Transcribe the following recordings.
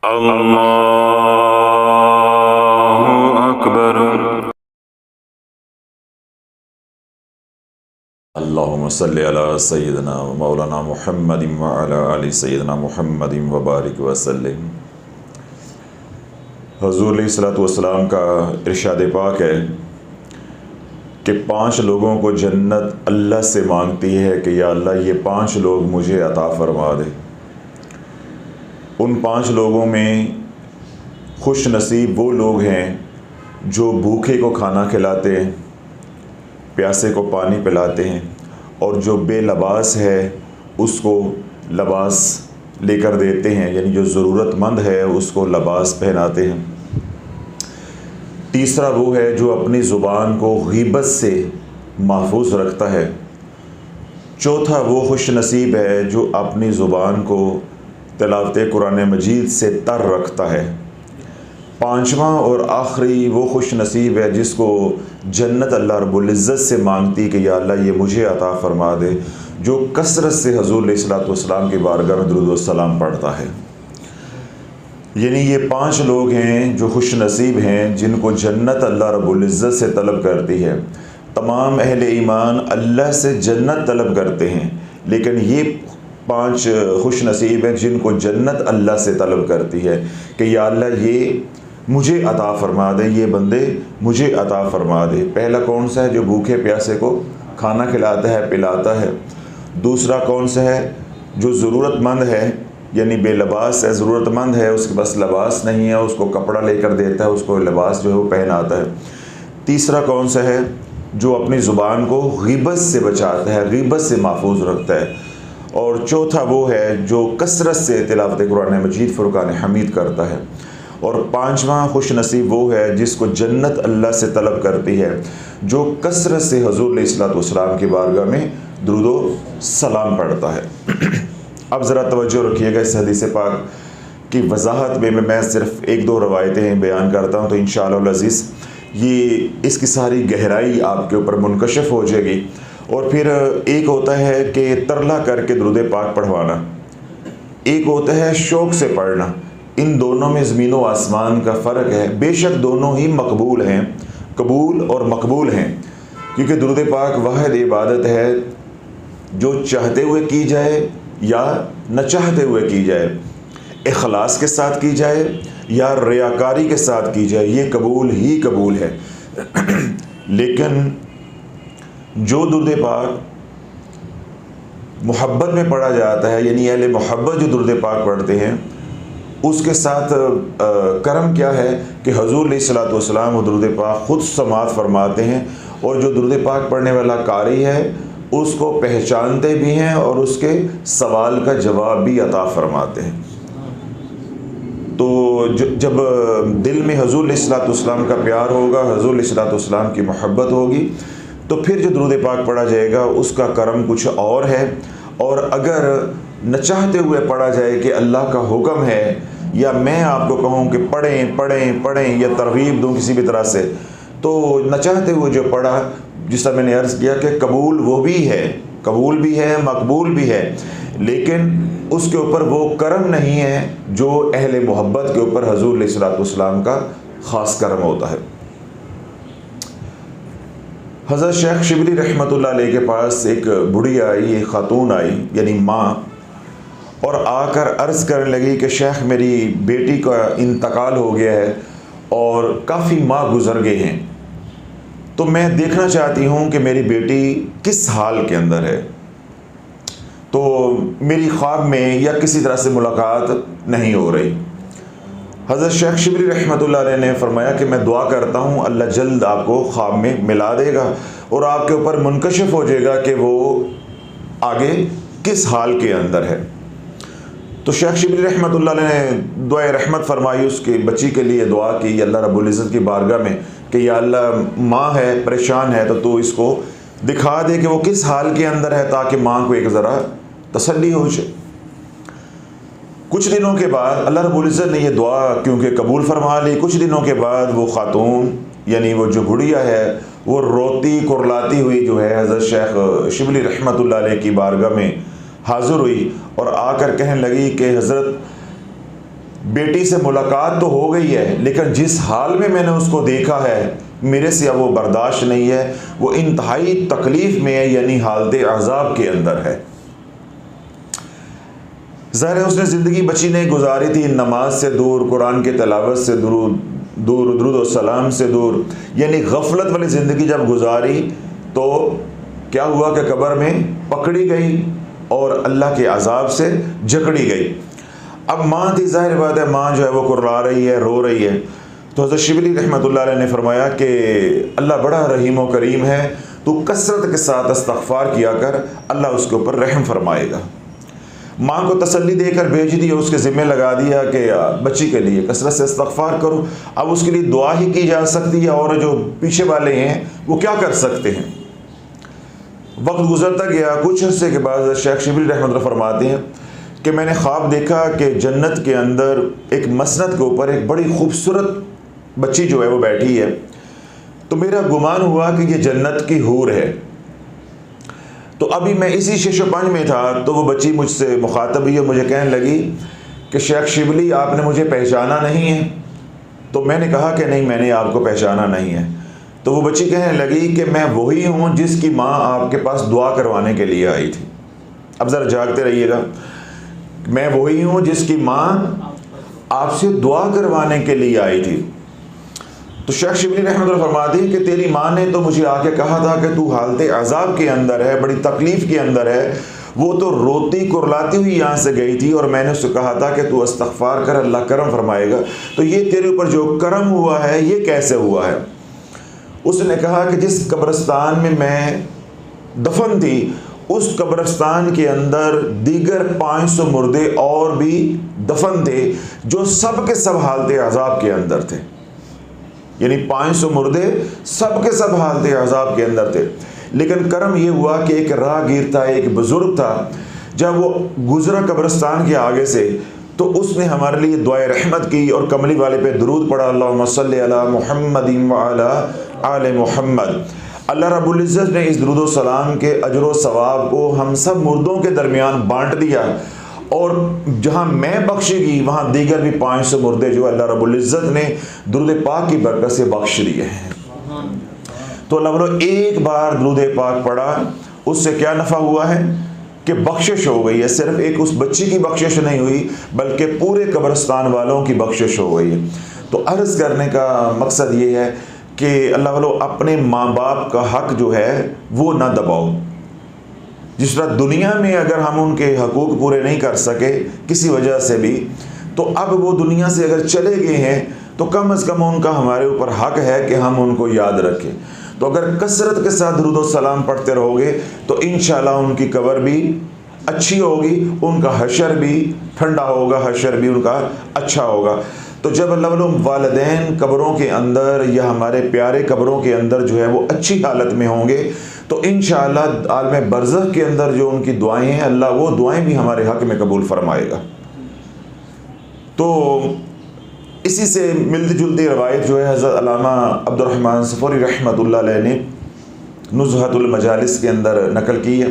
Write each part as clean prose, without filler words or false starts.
اللہ اکبر۔ اللہم صلی علی سیدنا و مولانا محمد وعلی آل سیدنا محمد وبارک وسلم۔ حضور علیہ الصلوۃ والسلام کا ارشاد پاک ہے کہ 5 لوگوں کو جنت اللہ سے مانگتی ہے کہ یا اللہ یہ 5 لوگ مجھے عطا فرما دے۔ ان 5 لوگوں میں خوش نصیب وہ لوگ ہیں جو بھوکے کو کھانا کھلاتے ہیں، پیاسے کو پانی پلاتے ہیں، اور جو بے لباس ہے اس کو لباس لے کر دیتے ہیں، یعنی جو ضرورت مند ہے اس کو لباس پہناتے ہیں۔ تیسرا وہ ہے جو اپنی زبان کو غیبت سے محفوظ رکھتا ہے۔ چوتھا وہ خوش نصیب ہے جو اپنی زبان کو تلاوت قرآن مجید سے تر رکھتا ہے۔ 5واں اور آخری وہ خوش نصیب ہے جس کو جنت اللہ رب العزت سے مانگتی کہ یا اللہ یہ مجھے عطا فرما دے، جو کثرت سے حضور علیہ الصلوۃ والسلام کی بارگاہ میں درود و سلام پڑھتا ہے۔ یعنی یہ 5 لوگ ہیں جو خوش نصیب ہیں جن کو جنت اللہ رب العزت سے طلب کرتی ہے۔ تمام اہل ایمان اللہ سے جنت طلب کرتے ہیں، لیکن یہ 5 خوش نصیب ہیں جن کو جنت اللہ سے طلب کرتی ہے کہ یا اللہ یہ مجھے عطا فرما دے، یہ بندے مجھے عطا فرما دے۔ پہلا کون سا ہے؟ جو بھوکے پیاسے کو کھانا کھلاتا ہے، پلاتا ہے۔ دوسرا کون سا ہے؟ جو ضرورت مند ہے، یعنی بے لباس ہے، ضرورت مند ہے، اس کے پاس لباس نہیں ہے، اس کو کپڑا لے کر دیتا ہے، اس کو لباس جو ہے وہ پہناتا ہے۔ تیسرا کون سا ہے؟ جو اپنی زبان کو غیبت سے بچاتا ہے، غیبت سے محفوظ رکھتا ہے۔ اور چوتھا وہ ہے جو کثرت سے تلاوت قرآن مجید فرقان حمید کرتا ہے۔ اور 5واں خوش نصیب وہ ہے جس کو جنت اللہ سے طلب کرتی ہے، جو کثرت سے حضور علیہ الصلوۃ والسلام کی بارگاہ میں درود و سلام پڑھتا ہے۔ اب ذرا توجہ رکھیے گا اس حدیث پاک کی وضاحت میں میں صرف 1-2 روایتیں بیان کرتا ہوں تو انشاءاللہ العزیز یہ اس کی ساری گہرائی آپ کے اوپر منکشف ہو جائے گی۔ اور پھر ایک ہوتا ہے کہ ترلا کر کے درود پاک پڑھوانا، ایک ہوتا ہے شوق سے پڑھنا۔ ان دونوں میں زمین و آسمان کا فرق ہے۔ بے شک دونوں ہی مقبول ہیں، قبول اور مقبول ہیں، کیونکہ درود پاک واحد عبادت ہے جو چاہتے ہوئے کی جائے یا نہ چاہتے ہوئے کی جائے، اخلاص کے ساتھ کی جائے یا ریاکاری کے ساتھ کی جائے، یہ قبول ہی قبول ہے۔ لیکن جو درود پاک محبت میں پڑھا جاتا ہے، یعنی اہل محبت جو درود پاک پڑھتے ہیں، اس کے ساتھ کرم کیا ہے کہ حضور علیہ الصلوۃ والسلام وہ درود پاک خود سماعت فرماتے ہیں، اور جو درود پاک پڑھنے والا قاری ہے اس کو پہچانتے بھی ہیں اور اس کے سوال کا جواب بھی عطا فرماتے ہیں۔ تو جب دل میں حضور علیہ الصلوۃ والسلام کا پیار ہوگا، حضور علیہ الصلوۃ والسلام کی محبت ہوگی، تو پھر جو درود پاک پڑھا جائے گا اس کا کرم کچھ اور ہے۔ اور اگر نہ چاہتے ہوئے پڑھا جائے کہ اللہ کا حکم ہے، یا میں آپ کو کہوں کہ پڑھیں یا ترغیب دوں کسی بھی طرح سے، تو نہ چاہتے ہوئے جو پڑھا، جس طرح میں نے عرض کیا کہ قبول وہ بھی ہے، قبول بھی ہے، مقبول بھی ہے، لیکن اس کے اوپر وہ کرم نہیں ہے جو اہل محبت کے اوپر حضور علیہ الصلوۃ والسلام کا خاص کرم ہوتا ہے۔ حضرت شیخ شبلی رحمۃ اللہ علیہ کے پاس ایک بڑھی آئی، ایک خاتون آئی، یعنی ماں، اور آ کر عرض کرنے لگی کہ شیخ میری بیٹی کا انتقال ہو گیا ہے اور کافی ماہ گزر گئے ہیں، تو میں دیکھنا چاہتی ہوں کہ میری بیٹی کس حال کے اندر ہے۔ تو میری خواب میں یا کسی طرح سے ملاقات نہیں ہو رہی۔ حضرت شیخ شبلی رحمۃ اللہ علیہ نے فرمایا کہ میں دعا کرتا ہوں اللہ جلد آپ کو خواب میں ملا دے گا اور آپ کے اوپر منکشف ہو جائے گا کہ وہ آگے کس حال کے اندر ہے۔ تو شیخ شبلی رحمۃ اللہ علیہ نے دعائے رحمت فرمائی، اس کی بچی کے لیے دعا کی اللہ رب العزت کی بارگاہ میں کہ یا اللہ ماں ہے، پریشان ہے، تو اس کو دکھا دے کہ وہ کس حال کے اندر ہے، تاکہ ماں کو ایک ذرا تسلی ہو جائے۔ کچھ دنوں کے بعد اللہ رب العزت نے یہ دعا کیونکہ قبول فرما لی، کچھ دنوں کے بعد وہ خاتون یعنی وہ جو بڑھیا ہے وہ روتی کرلاتی ہوئی جو ہے حضرت شیخ شبلی رحمۃ اللہ علیہ کی بارگاہ میں حاضر ہوئی اور آ کر کہنے لگی کہ حضرت بیٹی سے ملاقات تو ہو گئی ہے لیکن جس حال میں نے اس کو دیکھا ہے میرے سے اب وہ برداشت نہیں ہے، وہ انتہائی تکلیف میں ہے، یعنی حالت عذاب کے اندر ہے۔ ظاہر ہے اس نے زندگی بچی نہیں گزاری تھی نماز سے دور، قرآن کی تلاوت سے درود و سلام سے دور، یعنی غفلت والی زندگی جب گزاری تو کیا ہوا کہ قبر میں پکڑی گئی اور اللہ کے عذاب سے جکڑی گئی۔ اب ماں تھی، ظاہر بات ہے ماں جو ہے وہ کرلا رہی ہے، رو رہی ہے، تو حضرت شبلی رحمۃ اللہ علیہ نے فرمایا کہ اللہ بڑا رحیم و کریم ہے، تو کثرت کے ساتھ استغفار کیا کر، اللہ اس کے اوپر رحم فرمائے گا۔ ماں کو تسلی دے کر بھیج دی، اس کے ذمہ لگا دیا کہ بچی کے لیے کثرت سے استغفار کرو۔ اب اس کے لیے دعا ہی کی جا سکتی ہے، اور جو پیچھے والے ہیں وہ کیا کر سکتے ہیں۔ وقت گزرتا گیا، کچھ عرصے کے بعد شیخ شبلی رحمۃ اللہ فرماتے ہیں کہ میں نے خواب دیکھا کہ جنت کے اندر ایک مسند کے اوپر ایک بڑی خوبصورت بچی جو ہے وہ بیٹھی ہے، تو میرا گمان ہوا کہ یہ جنت کی حور ہے۔ تو ابھی میں اسی شش و پنج میں تھا تو وہ بچی مجھ سے مخاطب ہوئی اور مجھے کہنے لگی کہ شیخ شبلی آپ نے مجھے پہچانا نہیں ہے؟ تو میں نے کہا کہ نہیں، میں نے آپ کو پہچانا نہیں ہے۔ تو وہ بچی کہنے لگی کہ میں وہی ہوں جس کی ماں آپ کے پاس دعا کروانے کے لیے آئی تھی۔ اب ذرا جاگتے رہیے گا، میں وہی ہوں جس کی ماں آپ سے دعا کروانے کے لیے آئی تھی۔ تو شیخ شبلی رحمۃ اللہ فرماتی ہے کہ تیری ماں نے تو مجھے آ کے کہا تھا کہ تو حالت عذاب کے اندر ہے، بڑی تکلیف کے اندر ہے، وہ تو روتی کرلاتی ہوئی یہاں سے گئی تھی، اور میں نے اس سے کہا تھا کہ تو استغفار کر، اللہ کرم فرمائے گا۔ تو یہ تیرے اوپر جو کرم ہوا ہے یہ کیسے ہوا ہے؟ اس نے کہا کہ جس قبرستان میں دفن تھی اس قبرستان کے اندر دیگر 500 مردے اور بھی دفن تھے جو سب کے سب حالت عذاب کے اندر تھے، یعنی 500 مردے سب کے سب حالت عذاب کے اندر تھے۔ لیکن کرم یہ ہوا کہ ایک راہگیر تھا، ایک بزرگ تھا، جب وہ گزرا قبرستان کے آگے سے تو اس نے ہمارے لیے دعائے رحمت کی اور کملی والے پہ درود پڑھا، اللہم صلی علی محمد وعلی آل محمد۔ اللہ رب العزت نے اس درود و سلام کے اجر و ثواب کو ہم سب مردوں کے درمیان بانٹ دیا، اور جہاں میں بخشی گئی وہاں دیگر بھی 500 مردے جو اللہ رب العزت نے درود پاک کی برکت سے بخش دیے ہیں۔ تو اللہ بولو ایک بار درود پاک پڑھا، اس سے کیا نفع ہوا ہے کہ بخشش ہو گئی ہے۔ صرف ایک اس بچی کی بخشش نہیں ہوئی بلکہ پورے قبرستان والوں کی بخشش ہو گئی ہے۔ تو عرض کرنے کا مقصد یہ ہے کہ اللہ والو اپنے ماں باپ کا حق جو ہے وہ نہ دباؤ۔ جس طرح دنیا میں اگر ہم ان کے حقوق پورے نہیں کر سکے کسی وجہ سے بھی، تو اب وہ دنیا سے اگر چلے گئے ہیں تو کم از کم ان کا ہمارے اوپر حق ہے کہ ہم ان کو یاد رکھیں۔ تو اگر کثرت کے ساتھ درود و سلام پڑھتے رہو گے تو انشاءاللہ ان کی قبر بھی اچھی ہوگی، ان کا حشر بھی ٹھنڈا ہوگا، حشر بھی ان کا اچھا ہوگا۔ تو جب اللہ والدین قبروں کے اندر یا ہمارے پیارے قبروں کے اندر جو ہے وہ اچھی حالت میں ہوں گے تو انشاءاللہ عالم برزخ کے اندر جو ان کی دعائیں ہیں اللہ وہ دعائیں بھی ہمارے حق میں قبول فرمائے گا۔ تو اسی سے ملتی جلتی روایت جو ہے حضرت علامہ عبد الرحمن صفوری رحمۃ اللہ علیہ نے نزہۃ المجالس کے اندر نقل کی ہے۔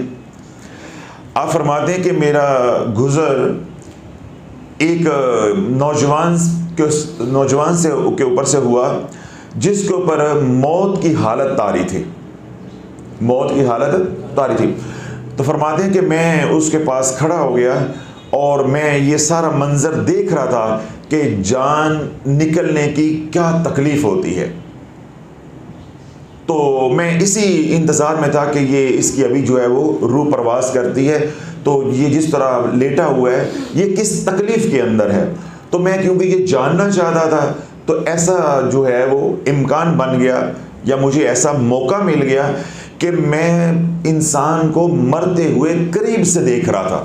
آپ فرماتے ہیں کہ میرا گزر ایک نوجوان سے کے اوپر سے ہوا جس کے اوپر موت کی حالت طاری تھی، موت کی حالت طاری تھی۔ تو فرماتے ہیں کہ میں اس کے پاس کھڑا ہو گیا اور میں یہ سارا منظر دیکھ رہا تھا کہ جان نکلنے کی کیا تکلیف ہوتی ہے۔ تو میں اسی انتظار میں تھا کہ یہ اس کی ابھی جو ہے وہ روح پرواز کرتی ہے، تو یہ جس طرح لیٹا ہوا ہے یہ کس تکلیف کے اندر ہے۔ تو میں کیونکہ یہ جاننا چاہتا تھا تو ایسا جو ہے وہ امکان بن گیا یا مجھے ایسا موقع مل گیا کہ میں انسان کو مرتے ہوئے قریب سے دیکھ رہا تھا۔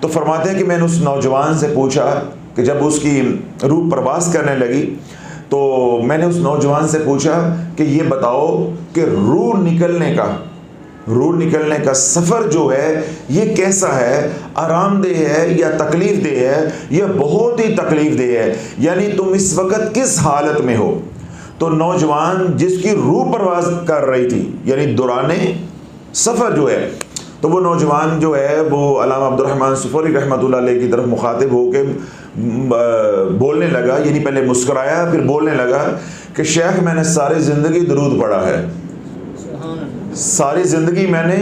تو فرماتے ہیں کہ میں نے اس نوجوان سے پوچھا کہ جب اس کی روح پرواز کرنے لگی تو میں نے اس نوجوان سے پوچھا کہ یہ بتاؤ کہ روح نکلنے کا سفر جو ہے یہ کیسا ہے، آرام دہ ہے یا تکلیف دہ ہے یا بہت ہی تکلیف دہ ہے، یعنی تم اس وقت کس حالت میں ہو؟ تو نوجوان جس کی روح پرواز کر رہی تھی یعنی دوران سفر جو ہے، تو وہ نوجوان جو ہے وہ علامہ عبد الرحمن صفوری رحمۃ اللہ علیہ کی طرف مخاطب ہو کے بولنے لگا، یعنی پہلے مسکرایا پھر بولنے لگا کہ شیخ میں نے ساری زندگی درود پڑھا ہے، ساری زندگی میں نے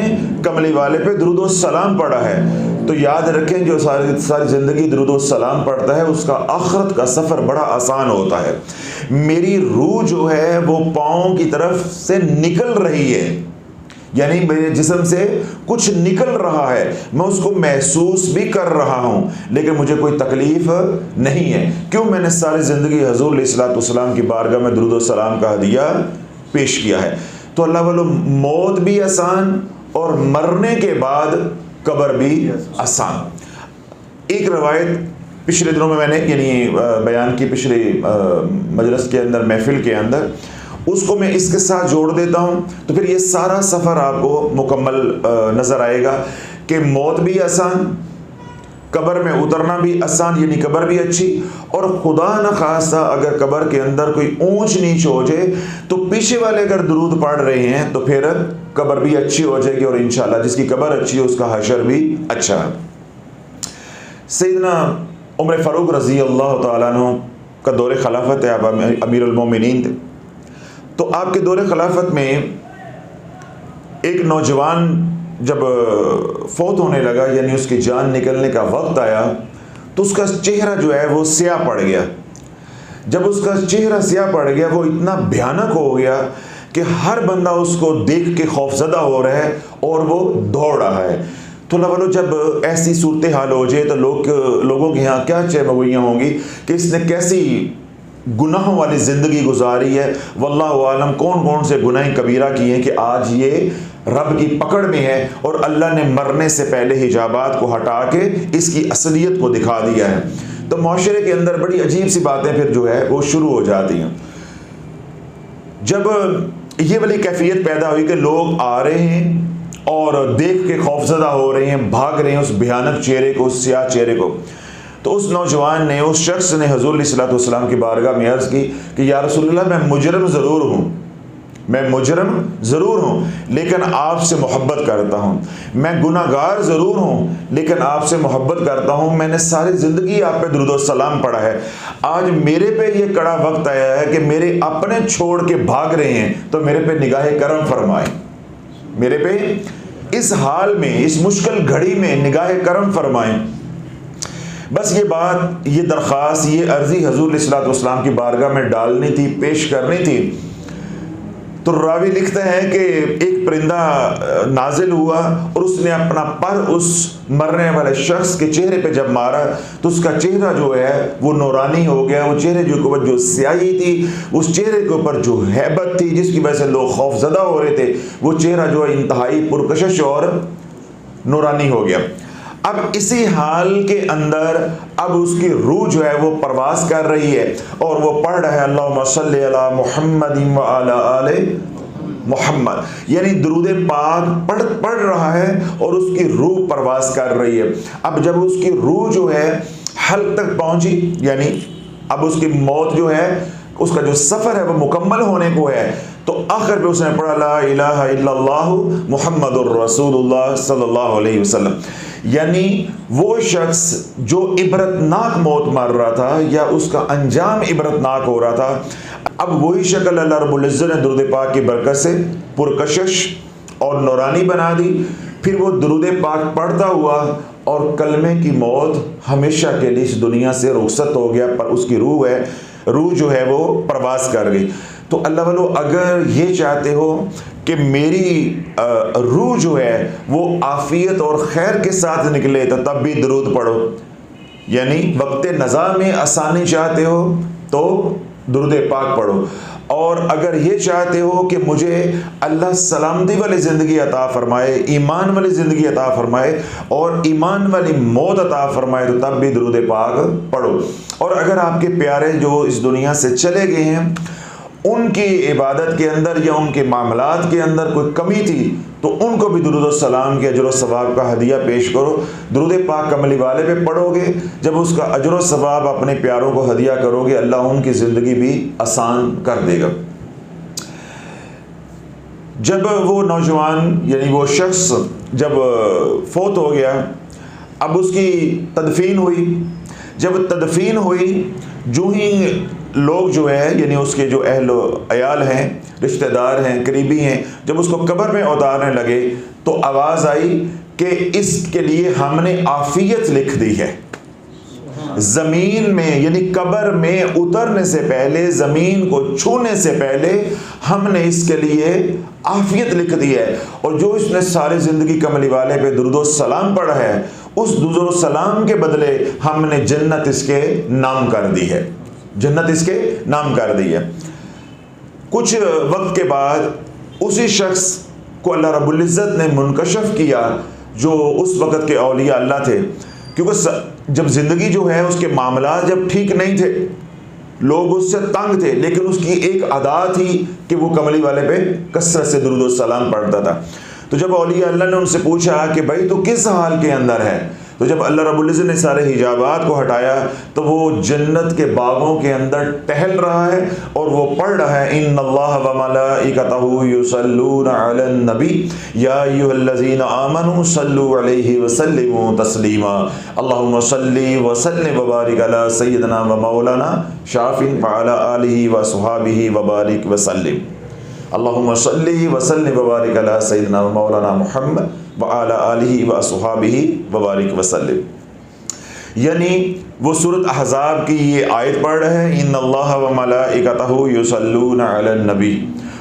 کملی والے پہ درود و سلام پڑھا ہے. تو یاد رکھیں جو ساری زندگی درود و سلام پڑھتا ہے اس کا آخرت کا سفر بڑا آسان ہوتا ہے. میری روح جو ہے وہ پاؤں کی طرف سے نکل رہی ہے، یعنی میرے جسم سے کچھ نکل رہا ہے، میں اس کو محسوس بھی کر رہا ہوں لیکن مجھے کوئی تکلیف نہیں ہے. کیوں؟ میں نے ساری زندگی حضور علیہ الصلوۃ والسلام کی بارگاہ میں درود و سلام کا ہدیہ پیش کیا ہے. تو اللہ والو موت بھی آسان اور مرنے کے بعد قبر بھی آسان. ایک روایت پچھلے دنوں میں نے یعنی بیان کی پچھلے مجلس کے اندر، محفل کے اندر، اس کو میں اس کے ساتھ جوڑ دیتا ہوں تو پھر یہ سارا سفر آپ کو مکمل نظر آئے گا کہ موت بھی آسان، قبر میں اترنا بھی آسان یعنی قبر بھی اچھی، اور خدا نخواستہ اگر قبر کے اندر کوئی اونچ نیچ ہو جائے تو پیچھے والے اگر درود پڑھ رہے ہیں تو پھر قبر بھی اچھی ہو جائے گی، اور انشاءاللہ جس کی قبر اچھی ہے اس کا حشر بھی اچھا ہے. سیدنا عمر فاروق رضی اللہ تعالیٰ عنہ کا دور خلافت ہے، آپ امیر المومنین تھے. تو آپ کے دور خلافت میں ایک نوجوان جب فوت ہونے لگا، یعنی اس کی جان نکلنے کا وقت آیا، تو اس کا چہرہ جو ہے وہ سیاہ پڑ گیا. جب اس کا چہرہ سیاہ پڑ گیا وہ اتنا بھیانک ہو گیا کہ ہر بندہ اس کو دیکھ کے خوفزدہ ہو رہا ہے اور وہ دوڑ رہا ہے. تو اللہ والو جب ایسی صورتحال ہو جائے تو لوگوں کے یہاں کیا چہمگوئیاں ہوں گی کہ اس نے کیسی گناہوں والی زندگی گزاری ہے. واللہ عالم کون کون سے گناہ کبیرہ کیے ہیں کہ آج یہ رب کی پکڑ میں ہے، اور اللہ نے مرنے سے پہلے حجابات کو ہٹا کے اس کی اصلیت کو دکھا دیا ہے. تو معاشرے کے اندر بڑی عجیب سی باتیں پھر جو ہے وہ شروع ہو جاتی ہیں. جب یہ والی کیفیت پیدا ہوئی کہ لوگ آ رہے ہیں اور دیکھ کے خوفزدہ ہو رہے ہیں، بھاگ رہے ہیں اس بھیانک چہرے کو، اس سیاہ چہرے کو، تو اس نوجوان نے، اس شخص نے حضور علیہ الصلوۃ والسلام کی بارگاہ میں عرض کی کہ یا رسول اللہ میں مجرم ضرور ہوں، میں مجرم ضرور ہوں لیکن آپ سے محبت کرتا ہوں، میں گناہ گار ضرور ہوں لیکن آپ سے محبت کرتا ہوں، میں نے ساری زندگی آپ پہ درود و سلام پڑھا ہے، آج میرے پہ یہ کڑا وقت آیا ہے کہ میرے اپنے چھوڑ کے بھاگ رہے ہیں تو میرے پہ نگاہ کرم فرمائیں، میرے پہ اس حال میں، اس مشکل گھڑی میں نگاہ کرم فرمائیں. بس یہ بات، یہ درخواست، یہ عرضی حضور علیہ الصلوۃ والسلام کی بارگاہ میں ڈالنی تھی، پیش کرنی تھی. تو راوی لکھتا ہے کہ ایک پرندہ نازل ہوا اور اس نے اپنا پر اس مرنے والے شخص کے چہرے پہ جب مارا تو اس کا چہرہ جو ہے وہ نورانی ہو گیا. وہ چہرے کے اوپر جو سیاہی تھی، اس چہرے کے اوپر جو ہیبت تھی جس کی وجہ سے لوگ خوف زدہ ہو رہے تھے، وہ چہرہ جو ہے انتہائی پرکشش اور نورانی ہو گیا. اب اسی حال کے اندر اب اس کی روح جو ہے وہ پرواز کر رہی ہے اور وہ پڑھ رہا ہے اللہم صلی علی محمد وعلی آل محمد، یعنی درود پاک پڑھ رہا ہے اور اس کی روح پرواز کر رہی ہے. اب جب اس کی روح جو ہے حلق تک پہنچی، یعنی اب اس کی موت جو ہے، اس کا جو سفر ہے وہ مکمل ہونے کو ہے، تو آخر پہ اس نے پڑھا لا الہ الا اللہ محمد الرسول اللہ صلی اللہ علیہ وسلم. یعنی وہ شخص جو عبرتناک موت مار رہا تھا یا اس کا انجام عبرتناک ہو رہا تھا، اب وہی شکل اللہ رب العزت نے درود پاک کی برکت سے پرکشش اور نورانی بنا دی. پھر وہ درود پاک پڑھتا ہوا اور کلمے کی موت ہمیشہ کے لیے اس دنیا سے رخصت ہو گیا، پر اس کی روح جو ہے وہ پرواز کر گئی. تو اللہ والو اگر یہ چاہتے ہو کہ میری روح جو ہے وہ عافیت اور خیر کے ساتھ نکلے تو تب بھی درود پڑھو، یعنی وقت نزا میں آسانی چاہتے ہو تو درود پاک پڑھو، اور اگر یہ چاہتے ہو کہ مجھے اللہ سلامتی والی زندگی عطا فرمائے، ایمان والی زندگی عطا فرمائے اور ایمان والی موت عطا فرمائے تو تب بھی درود پاک پڑھو. اور اگر آپ کے پیارے جو اس دنیا سے چلے گئے ہیں ان کی عبادت کے اندر یا ان کے معاملات کے اندر کوئی کمی تھی تو ان کو بھی درود و سلام کے اجر و ثواب کا ہدیہ پیش کرو. درود پاک کملی والے پہ پڑھو گے، جب اس کا اجر و ثواب اپنے پیاروں کو ہدیہ کرو گے اللہ ان کی زندگی بھی آسان کر دے گا. جب وہ نوجوان یعنی وہ شخص جب فوت ہو گیا، اب اس کی تدفین ہوئی. جب تدفین ہوئی، جو ہی لوگ جو ہے یعنی اس کے جو اہل و عیال ہیں، رشتہ دار ہیں، قریبی ہیں، جب اس کو قبر میں اتارنے لگے تو آواز آئی کہ اس کے لیے ہم نے عافیت لکھ دی ہے۔ زمین میں یعنی قبر میں اترنے سے پہلے، زمین کو چھونے سے پہلے ہم نے اس کے لیے عافیت لکھ دی ہے، اور جو اس نے ساری زندگی کملی والے پہ درود و سلام پڑھا ہے، اس درود و سلام کے بدلے ہم نے جنت اس کے نام کر دی ہے، جنت اس کے نام کر دی ہے۔ کچھ وقت کے بعد اسی شخص کو اللہ رب العزت نے منکشف کیا، جو اس وقت کے اولیاء اللہ تھے، کیونکہ جب زندگی جو ہے اس کے معاملات جب ٹھیک نہیں تھے، لوگ اس سے تنگ تھے، لیکن اس کی ایک ادا تھی کہ وہ کملی والے پہ کثرت سے درود و سلام پڑھتا تھا۔ تو جب اولیاء اللہ نے ان سے پوچھا کہ بھائی تو کس حال کے اندر ہے، تو جب اللہ رب العزت نے سارے حجابات کو ہٹایا تو وہ جنت کے باغوں کے اندر ٹہل رہا ہے، اور وہ پڑھ رہا ہے ان اللہ وملائکتہ یصلون علی النبی یا ایھا الذین آمنوا صلوا علیہ وسلموا تسلیما اللہم صلی وسلم وبارک علی سیدنا و مولانا شافع وعلی آلہ وصحبہ وبارک وسلم اللہم صلی وسلم وبارک علی سیدنا و مولانا محمد وعلی آلہ واصحابہ وبارک وسلم۔ یعنی وہ سورۃ احزاب کی یہ آیت پڑھ رہے ہیں ان اللہ وملائکتہ یصلون علی النبی،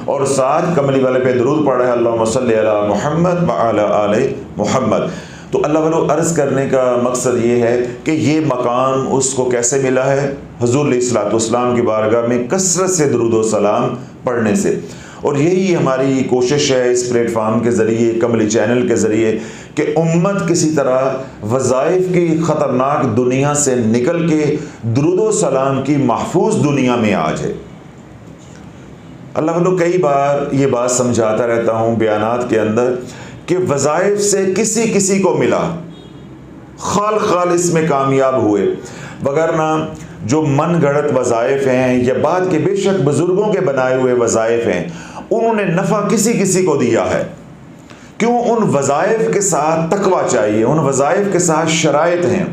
اور ساتھ کملی والے پہ درود پڑھ رہے ہیں اللہم صلی علی محمد وعلی آل محمد۔ تو اللہ والو عرض کرنے کا مقصد یہ ہے کہ یہ مقام اس کو کیسے ملا ہے؟ حضور علیہ الصلوۃ والسلام کی بارگاہ میں کثرت سے درود و سلام پڑھنے سے، اور یہی ہماری کوشش ہے اس پلیٹ فارم کے ذریعے، کملی چینل کے ذریعے، کہ امت کسی طرح وظائف کی خطرناک دنیا سے نکل کے درود و سلام کی محفوظ دنیا میں آ جائے۔ اللہ والو کئی بار یہ بات سمجھاتا رہتا ہوں بیانات کے اندر کہ وظائف سے کسی کسی کو ملا، خال اس میں کامیاب ہوئے، وگرنہ جو من گھڑت وظائف ہیں یا بعد کے بے شک بزرگوں کے بنائے ہوئے وظائف ہیں، انہوں نے نفع کسی کسی کو دیا ہے۔ کیوں؟ ان وظائف کے ساتھ تقویٰ چاہیے، ان وظائف کے ساتھ شرائط ہیں۔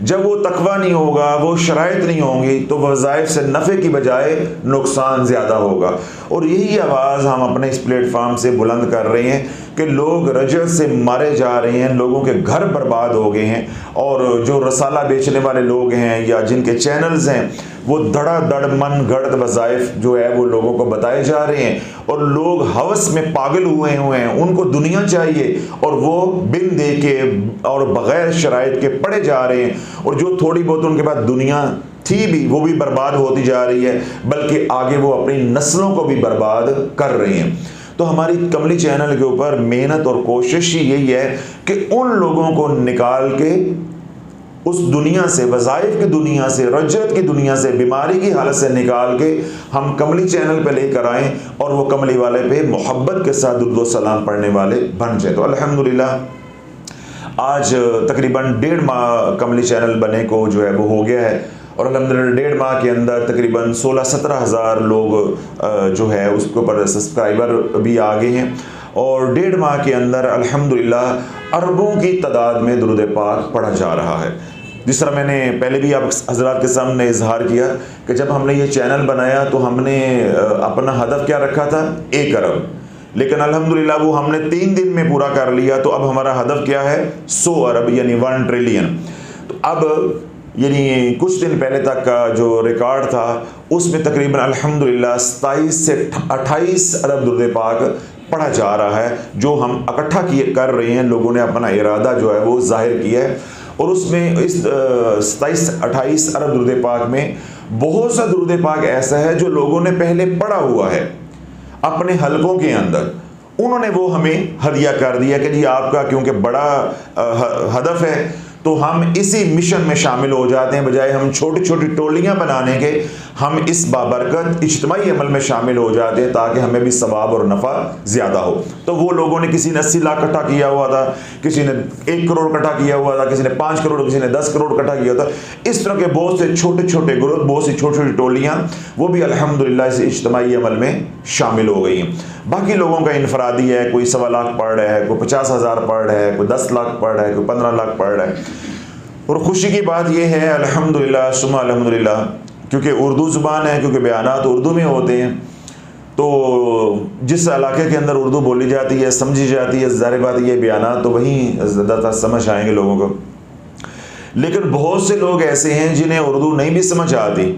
جب وہ تقویٰ نہیں ہوگا، وہ شرائط نہیں ہوں گی، تو وظائف سے نفع کی بجائے نقصان زیادہ ہوگا۔ اور یہی آواز ہم اپنے اس پلیٹ فارم سے بلند کر رہے ہیں کہ لوگ رجل سے مارے جا رہے ہیں، لوگوں کے گھر برباد ہو گئے ہیں، اور جو رسالہ بیچنے والے لوگ ہیں یا جن کے چینلز ہیں وہ دھڑا دھڑ من گھڑت وظائف جو ہے وہ لوگوں کو بتائے جا رہے ہیں، اور لوگ ہوس میں پاگل ہوئے ہیں، ان کو دنیا چاہیے، اور وہ بن دے کے اور بغیر شرائط کے پڑے جا رہے ہیں، اور جو تھوڑی بہت ان کے پاس دنیا تھی بھی وہ بھی برباد ہوتی جا رہی ہے، بلکہ آگے وہ اپنی نسلوں کو بھی برباد کر رہی ہیں۔ تو ہماری کملی چینل کے اوپر محنت اور کوشش ہی یہی ہے کہ ان لوگوں کو نکال کے اس دنیا سے، وظائف کی دنیا سے، رجعت کی دنیا سے، بیماری کی حالت سے نکال کے ہم کملی چینل پہ لے کر آئیں، اور وہ کملی والے پہ محبت کے ساتھ درود و سلام پڑھنے والے بن جائیں۔ تو الحمدللہ آج تقریباً 1.5 ماہ کملی چینل بنے کو جو ہے وہ ہو گیا ہے، اور الحمدللہ 1.5 ماہ کے اندر تقریباً 16-17 ہزار لوگ جو ہے اس کے اوپر سبسکرائبر بھی آ گئے ہیں، اور 1.5 ماہ کے اندر الحمدللہ اربوں کی تعداد میں درود پاک پڑھا جا رہا ہے۔ جس طرح میں نے پہلے بھی آپ حضرات کے سامنے اظہار کیا کہ جب ہم نے یہ چینل بنایا تو ہم نے اپنا ہدف کیا رکھا تھا؟ 1 ارب، لیکن الحمدللہ وہ ہم نے 3 دن میں پورا کر لیا، تو اب ہمارا ہدف کیا ہے؟ 100 ارب یعنی 1 ٹریلین۔ تو اب یعنی کچھ دن پہلے تک کا جو ریکارڈ تھا اس میں تقریباً الحمدللہ 27 سے 28 ارب درود پاک پڑھا جا رہا ہے، جو ہم اکٹھا کر رہے ہیں، لوگوں نے اپنا ارادہ جو ہے وہ ظاہر کیا ہے، اور اس میں اس 27-28 ارب درود پاک میں بہت سا درود پاک ایسا ہے جو لوگوں نے پہلے پڑھا ہوا ہے اپنے حلقوں کے اندر، انہوں نے وہ ہمیں ہدیہ کر دیا کہ جی آپ کا کیونکہ بڑا ہدف ہے تو ہم اسی مشن میں شامل ہو جاتے ہیں، بجائے ہم چھوٹی چھوٹی ٹولیاں بنانے کے ہم اس بابرکت اجتماعی عمل میں شامل ہو جاتے ہیں تاکہ ہمیں بھی ثواب اور نفع زیادہ ہو۔ تو وہ لوگوں نے کسی نے 80 لاکھ اکٹھا کیا ہوا تھا، کسی نے 1 کروڑ اکٹھا کیا ہوا تھا، کسی نے 5 کروڑ، کسی نے 10 کروڑ اکٹھا کیا تھا، اس طرح کے بہت سے چھوٹے چھوٹے گروہ، بہت سی چھوٹی چھوٹی ٹولیاں وہ بھی الحمدللہ اس اجتماعی عمل میں شامل ہو گئی ہیں۔ باقی لوگوں کا انفرادی ہے، کوئی 1.25 لاکھ پڑھ رہا ہے، کوئی 50,000 پڑھ رہا ہے، کوئی 10 لاکھ پڑھ رہا ہے، کوئی 15 لاکھ پڑھ رہا ہے۔ اور خوشی کی بات یہ ہے الحمدللہ ثم الحمدللہ، کیونکہ اردو زبان ہے، کیونکہ بیانات اردو میں ہوتے ہیں، تو جس علاقے کے اندر اردو بولی جاتی ہے، سمجھی جاتی ہے، ظاہر بات یہ بیانات تو وہیں زیادہ تر سمجھ آئیں گے لوگوں کو۔ لیکن بہت سے لوگ ایسے ہیں جنہیں اردو نہیں بھی سمجھ آتی،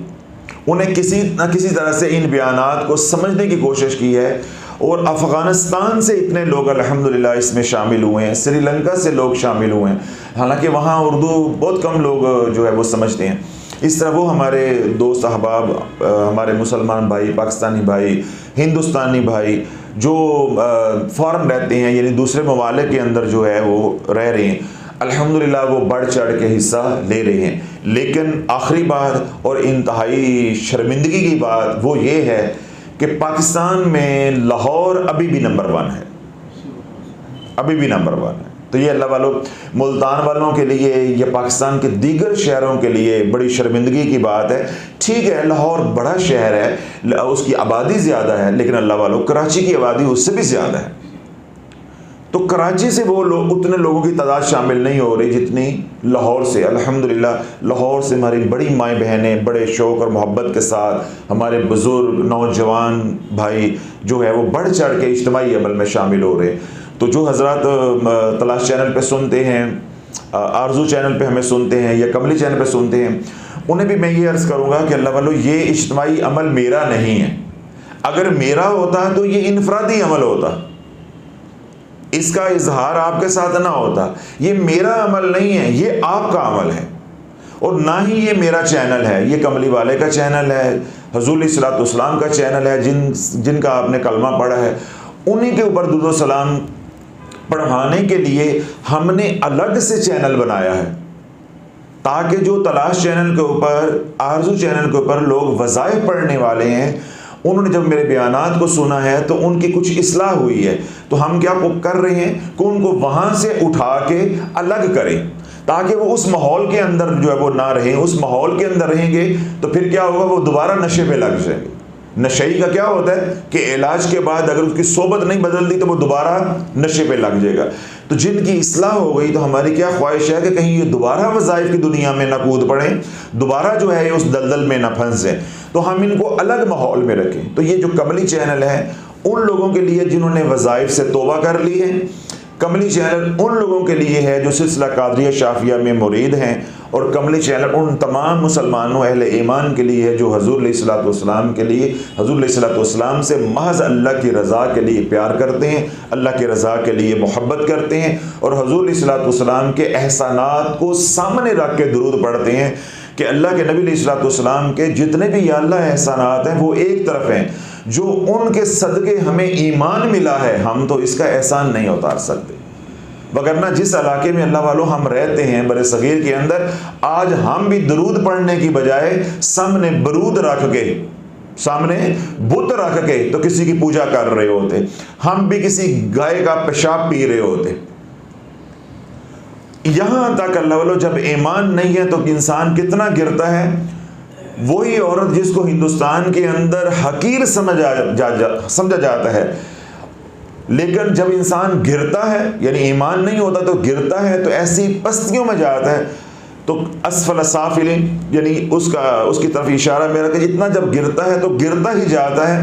انہیں کسی نہ کسی طرح سے ان بیانات کو سمجھنے کی کوشش کی ہے، اور افغانستان سے اتنے لوگ الحمدللہ اس میں شامل ہوئے ہیں، سری لنکا سے لوگ شامل ہوئے ہیں، حالانکہ وہاں اردو بہت کم لوگ جو ہے وہ سمجھتے ہیں۔ اس طرح وہ ہمارے دوست احباب، ہمارے مسلمان بھائی، پاکستانی بھائی، ہندوستانی بھائی جو فارن رہتے ہیں، یعنی دوسرے ممالک کے اندر جو ہے وہ رہ رہے ہیں، الحمدللہ وہ بڑھ چڑھ کے حصہ لے رہے ہیں۔ لیکن آخری بات اور انتہائی شرمندگی کی بات وہ یہ ہے کہ پاکستان میں لاہور ابھی بھی نمبر 1 ہے، ابھی بھی نمبر 1 ہے۔ تو یہ اللہ والوں، ملتان والوں کے لیے یا پاکستان کے دیگر شہروں کے لیے بڑی شرمندگی کی بات ہے۔ ٹھیک ہے لاہور بڑا شہر ہے، اس کی آبادی زیادہ ہے، لیکن اللہ والوں کراچی کی آبادی اس سے بھی زیادہ ہے۔ تو کراچی سے وہ لوگ، اتنے لوگوں کی تعداد شامل نہیں ہو رہی جتنی لاہور سے۔ الحمدللہ لاہور سے ہماری بڑی مائیں بہنیں بڑے شوق اور محبت کے ساتھ، ہمارے بزرگ نوجوان بھائی جو ہے وہ بڑھ چڑھ کے اجتماعی عمل میں شامل ہو رہے ہیں۔ تو جو حضرات تلاش چینل پہ سنتے ہیں، آرزو چینل پہ ہمیں سنتے ہیں یا کملی چینل پہ سنتے ہیں، انہیں بھی میں یہ عرض کروں گا کہ اللہ والو یہ اجتماعی عمل میرا نہیں ہے۔ اگر میرا ہوتا تو یہ انفرادی عمل ہوتا، اس کا اظہار آپ کے ساتھ نہ ہوتا۔ یہ میرا عمل نہیں ہے، یہ آپ کا عمل ہے، اور نہ ہی یہ میرا چینل ہے، یہ کملی والے کا چینل ہے، حضور علیہ الصلوۃ والسلام کا چینل ہے، جن کا آپ نے کلمہ پڑھا ہے، انہی کے اوپر درود و سلام پڑھوانے کے لیے ہم نے الگ سے چینل بنایا ہے، تاکہ جو تلاش چینل کے اوپر، آرزو چینل کے اوپر لوگ وظائف پڑھنے والے ہیں، انہوں نے جب میرے بیانات کو سنا ہے تو ان کی کچھ اصلاح ہوئی ہے، تو ہم کیا کر رہے ہیں کہ ان کو وہاں سے اٹھا کے الگ کریں، تاکہ وہ اس ماحول کے اندر جو ہے وہ نہ رہیں۔ اس ماحول کے اندر رہیں گے تو پھر کیا ہوگا، وہ دوبارہ نشے پہ لگ جائیں گے۔ نشئی کا کیا ہوتا ہے کہ علاج کے بعد اگر اس کی صحبت نہیں بدلتی تو وہ دوبارہ نشے پہ لگ جائے گا۔ تو جن کی اصلاح ہو گئی تو ہماری کیا خواہش ہے کہ کہیں یہ دوبارہ وظائف کی دنیا میں نہ کود پڑیں، دوبارہ جو ہے اس دلدل میں نہ پھنسیں، تو ہم ان کو الگ ماحول میں رکھیں۔ تو یہ جو کملی چینل ہے ان لوگوں کے لیے جنہوں نے وظائف سے توبہ کر لی ہے، کملی چینل ان لوگوں کے لیے ہے جو سلسلہ قادریہ شافیہ میں مرید ہیں، اور کملی چینل ان تمام مسلمانوں اہل ایمان کے لیے ہے جو حضور علیہ الصلوۃ والسلام کے لیے، حضور علیہ الصلوۃ والسلام سے محض اللہ کی رضا کے لیے پیار کرتے ہیں، اللہ کی رضا کے لیے محبت کرتے ہیں، اور حضور علیہ الصلوۃ والسلام کے احسانات کو سامنے رکھ کے درود پڑھتے ہیں کہ اللہ کے نبی علیہ الصلوۃ والسلام کے جتنے بھی یا اللہ احسانات ہیں وہ ایک طرف ہیں، جو ان کے صدقے ہمیں ایمان ملا ہے، ہم تو اس کا احسان نہیں اتار سکتے۔ وگرنہ جس علاقے میں اللہ والوں ہم رہتے ہیں بر صغیر کے اندر، آج ہم بھی درود پڑھنے کی بجائے سامنے برود رکھ کے، سامنے بت رکھ کے تو کسی کی پوجا کر رہے ہوتے، ہم بھی کسی گائے کا پیشاب پی رہے ہوتے۔ یہاں تک اللہ والوں جب ایمان نہیں ہے تو انسان کتنا گرتا ہے۔ وہی عورت جس کو ہندوستان کے اندر حقیر سمجھا جاتا ہے، لیکن جب انسان گرتا ہے، یعنی ایمان نہیں ہوتا تو گرتا ہے، تو ایسی پستیوں میں جاتا ہے، تو اسفل سافلین، یعنی اس کی طرف اشارہ میرا کہ اتنا جب گرتا ہے تو گرتا ہی جاتا ہے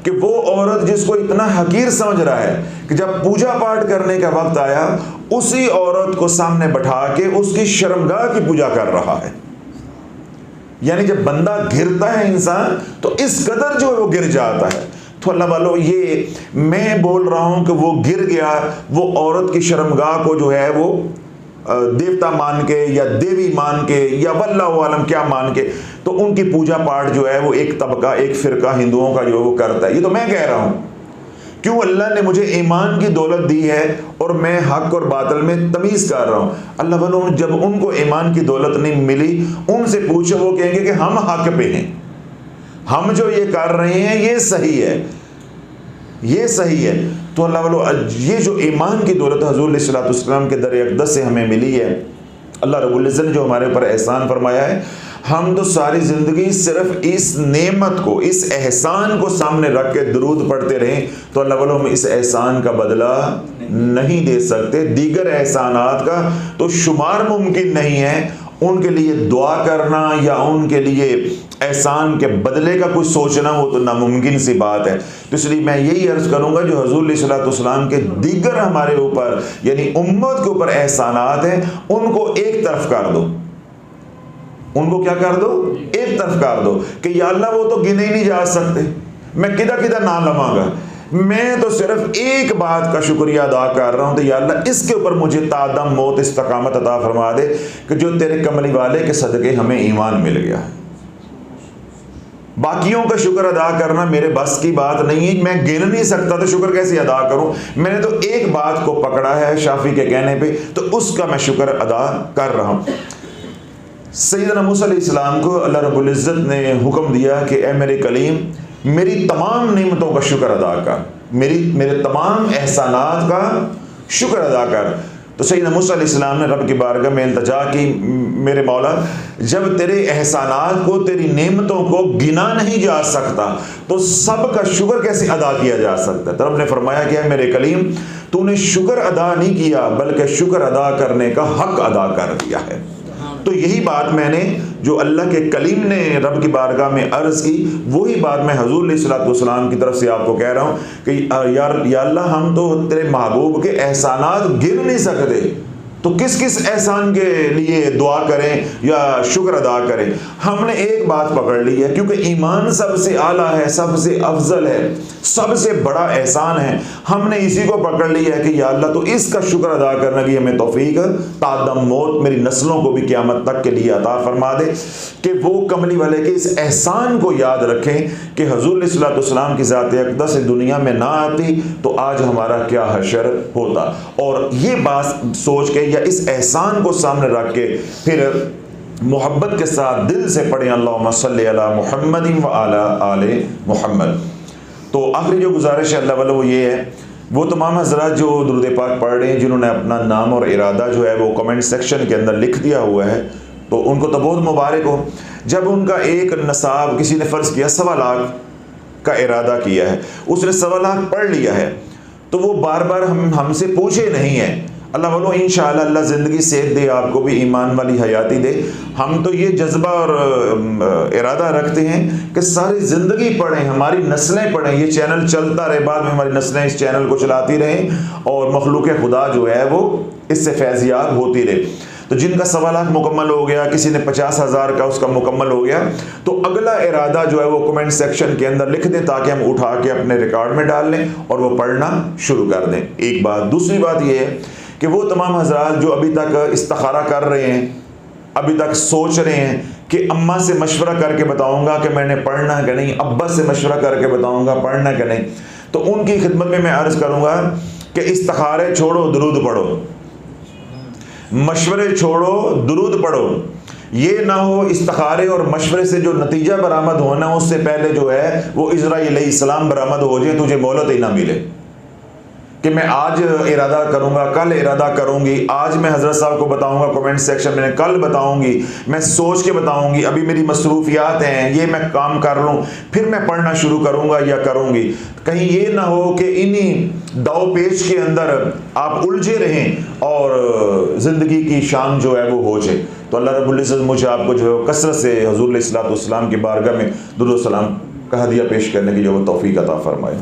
کہ وہ عورت جس کو اتنا حقیر سمجھ رہا ہے کہ جب پوجا پاٹ کرنے کا وقت آیا، اسی عورت کو سامنے بٹھا کے اس کی شرمگاہ کی پوجا کر رہا ہے۔ یعنی جب بندہ گرتا ہے انسان تو اس قدر جو ہے وہ گر جاتا ہے۔ تو اللہ والو یہ میں بول رہا ہوں کہ وہ گر گیا، وہ عورت کی شرمگاہ کو جو ہے وہ دیوتا مان کے یا دیوی مان کے یا واللہ عالم کیا مان کے، تو ان کی پوجا پاٹ جو ہے وہ ایک طبقہ، ایک فرقہ ہندوؤں کا جو ہے وہ کرتا ہے۔ یہ تو میں کہہ رہا ہوں، کیوں اللہ نے مجھے ایمان کی دولت دی ہے اور میں حق اور باطل میں تمیز کر رہا ہوں۔ اللہ والو جب ان کو ایمان کی دولت نہیں ملی، ان سے پوچھو، وہ کہیں گے کہ ہم حق پہ ہیں، ہم جو یہ کر رہے ہیں یہ صحیح ہے، یہ صحیح ہے۔ تو اللہ والو یہ جو ایمان کی دولت حضور علیہ الصلوۃ والسلام کے در اقدس سے ہمیں ملی ہے، اللہ رب العزت نے جو ہمارے اوپر احسان فرمایا ہے، ہم تو ساری زندگی صرف اس نعمت کو، اس احسان کو سامنے رکھ کے درود پڑھتے رہیں تو اللہ والوں ہم اس احسان کا بدلہ نہیں دے سکتے۔ دیگر احسانات کا تو شمار ممکن نہیں ہے، ان کے لیے دعا کرنا یا ان کے لیے احسان کے بدلے کا کچھ سوچنا وہ تو ناممکن سی بات ہے۔ تو اس لیے میں یہی عرض کروں گا جو حضور علیہ السلام کے دیگر ہمارے اوپر یعنی امت کے اوپر احسانات ہیں ان کو ایک طرف کر دو، ان کو کیا کر دو؟ ایک طرف کر دو کہ یا اللہ وہ تو گنے ہی نہیں جا سکتے، میں کدھر کدھر نہ لواں گا، میں تو صرف ایک بات کا شکریہ ادا کر رہا ہوں تو یا اللہ اس کے اوپر مجھے تادم موت استقامت عطا فرما دے کہ جو تیرے کملی والے کے صدقے ہمیں ایمان مل گیا۔ باقیوں کا شکر ادا کرنا میرے بس کی بات نہیں ہے، میں گن نہیں سکتا تو شکر کیسے ادا کروں، میں نے تو ایک بات کو پکڑا ہے شافعی کے کہنے پہ تو اس کا میں شکر ادا کر رہا ہوں۔ سیدنا موسیٰ علیہ السلام کو اللہ رب العزت نے حکم دیا کہ اے میرے کلیم میری تمام نعمتوں کا شکر ادا کر، میرے تمام احسانات کا شکر ادا کر۔ تو سیدنا موسیٰ علیہ السلام نے رب کی بارگاہ میں التجا کی، میرے مولا جب تیرے احسانات کو، تیری نعمتوں کو گنا نہیں جا سکتا تو سب کا شکر کیسے ادا کیا جا سکتا ہے؟ تو رب نے فرمایا کہ میرے کلیم تو نے شکر ادا نہیں کیا بلکہ شکر ادا کرنے کا حق ادا کر دیا ہے۔ تو یہی بات میں نے جو اللہ کے کلیم نے رب کی بارگاہ میں عرض کی، وہی بات میں حضور علیہ السلام کی طرف سے آپ کو کہہ رہا ہوں کہ یا اللہ ہم تو تیرے محبوب کے احسانات گن نہیں سکتے، تو کس کس احسان کے لیے دعا کریں یا شکر ادا کریں۔ ہم نے ایک بات پکڑ لی ہے کیونکہ ایمان سب سے اعلیٰ ہے، سب سے افضل ہے، سب سے بڑا احسان ہے، ہم نے اسی کو پکڑ لیا ہے کہ یا اللہ تو اس کا شکر ادا کرنے کی ہمیں توفیق تادم موت میری نسلوں کو بھی قیامت تک کے لیے عطا فرما دے، کہ وہ کملی والے کے اس احسان کو یاد رکھیں کہ حضور علیہ السلام کی ذات اقدس دنیا میں نہ آتی تو آج ہمارا کیا حشر ہوتا۔ اور یہ بات سوچ کے یا اس احسان کو سامنے رکھ کے پھر محبت کے ساتھ دل سے پڑھیں اللہم صلی علی محمد و علی آل محمد۔ تو آخری جو گزارش ہے اللہ والا وہ یہ ہے، وہ تمام حضرات جو درود پاک پڑھ رہے ہیں جنہوں نے اپنا نام اور ارادہ جو ہے وہ کمنٹ سیکشن کے اندر لکھ دیا ہوا ہے تو ان کو تو بہت مبارک ہو۔ جب ان کا ایک نصاب کسی نے فرض کیا 1.25 لاکھ کا ارادہ کیا ہے، اس نے 1.25 لاکھ پڑھ لیا ہے تو وہ بار بار ہم سے پوچھے نہیں ہیں۔ اللہ والوں انشاءاللہ اللہ زندگی صحت دے، آپ کو بھی ایمان والی حیاتی دے۔ ہم تو یہ جذبہ اور ارادہ رکھتے ہیں کہ ساری زندگی پڑھیں، ہماری نسلیں پڑھیں، یہ چینل چلتا رہے، بعد میں ہماری نسلیں اس چینل کو چلاتی رہیں اور مخلوق خدا جو ہے وہ اس سے فیضیاب ہوتی رہے۔ تو جن کا 1.25 لاکھ مکمل ہو گیا، کسی نے 50,000 کا اس کا مکمل ہو گیا، تو اگلا ارادہ جو ہے وہ کمنٹ سیکشن کے اندر لکھ دیں تاکہ ہم اٹھا کے اپنے ریکارڈ میں ڈال لیں اور وہ پڑھنا شروع کر دیں۔ ایک بات، دوسری بات یہ ہے کہ وہ تمام حضرات جو ابھی تک استخارہ کر رہے ہیں، ابھی تک سوچ رہے ہیں کہ اماں سے مشورہ کر کے بتاؤں گا کہ میں نے پڑھنا ہے کہ نہیں، ابا سے مشورہ کر کے بتاؤں گا پڑھنا ہے کہ نہیں، تو ان کی خدمت میں عرض کروں گا کہ استخارے چھوڑو درود پڑھو، مشورے چھوڑو درود پڑھو۔ یہ نہ ہو استخارے اور مشورے سے جو نتیجہ برآمد ہونا اس سے پہلے جو ہے وہ اسرائیل علیہ السلام برآمد ہو جائے، تجھے مہلت ہی نہ ملے کہ میں آج ارادہ کروں گا، کل ارادہ کروں گی، آج میں حضرت صاحب کو بتاؤں گا کمنٹ سیکشن میں، کل بتاؤں گی، میں سوچ کے بتاؤں گی، ابھی میری مصروفیات ہیں، یہ میں کام کر لوں پھر میں پڑھنا شروع کروں گا یا کروں گی۔ کہیں یہ نہ ہو کہ انہی داؤ پیچ کے اندر آپ الجھے رہیں اور زندگی کی شام جو ہے وہ ہو جائے۔ تو اللہ رب العزت مجھے آپ کو جو ہے کثرت سے حضور علیہ السلام کی بارگاہ میں درود و سلام کا ہدیہ پیش کرنے کی جو توفیق عطا فرمائے۔